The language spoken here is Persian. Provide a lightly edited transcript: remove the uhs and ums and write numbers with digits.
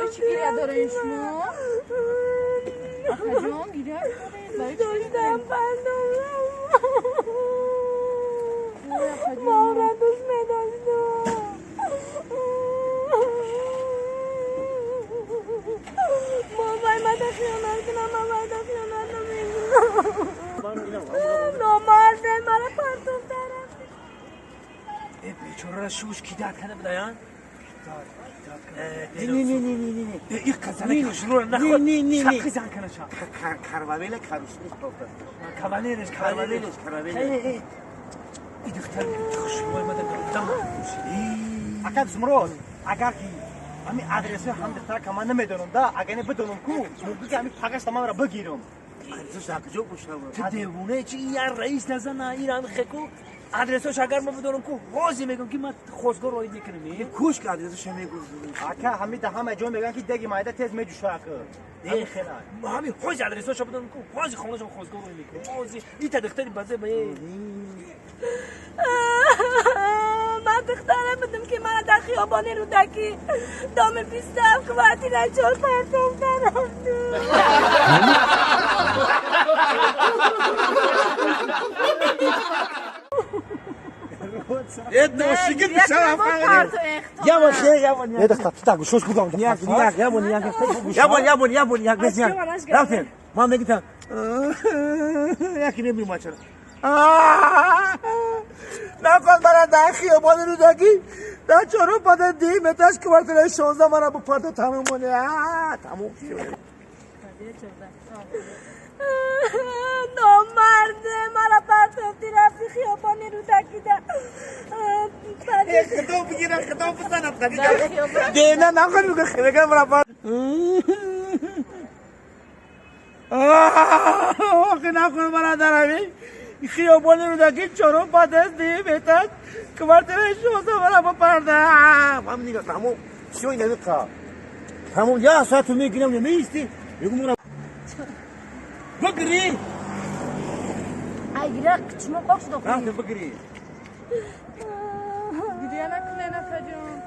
برای چی گریه داره این شما؟ آخه جان گریه داره برای چی داشتم بندم مامرم دوست میداشتم مامای من دا خیانت کنم مامای دا خیانت نمیکنم نامرده مرا پرتوب دارم ای بیچاره را شوش کی داد کنه بدایان نه این قزنه که شروع نخور شقی زن کنه شا کروابیل کروشنیش کاوالرش این دختر شروع مده دم اگر زمروز اگر کی همین آدرس هم دختر که من نمیدونم دا اگر بدونم کو موقعی که همین پاکش تمام را بگیرم ارزش اکجو بشنم تو دیوونه چی یار رئیس نزن ایران خکو آدرسش اگر ما بدونم کو روزی میگم که من خوشگل روی میکنم کوش که آدرسش میگم اگر همین ده همه جون میگن که دیگه مایده تیز میجوشه همین خیلی همین خوش آدرسش بدونم کو خوش خونش خوشگل روی میکنم روزی این دختری بازه به من دخترم بدم که من در خیابان رودکی دام پیستم خواهدی نچار پرتم دارم یه دوشیگه بشم یه دختر تاگو شوش بگم یک بزن رفتن ما میگم یکی نمی‌مونه چرا نکن برای در خیابان رودکی در چورو پاده دیمتش که برای 16 مرا با پاده تموم مونه تموم شد نامرده مرا پرتوفتی رفتی خیابان رودکی خطاب بگیرم خطاب بزنم دیمه نکن میگه خیلی مرا پاده آخی نکن مرا درمی خیابان رودکی چورو پاده دیمتش که برای 16 مرا با پرده هم نگاه تموم شوی نمیخواه تموم یا ساعتو میگیرم نمیستی میگم بگری ایره کچما قاش دو رفت بگری گریه نکنه نفر جان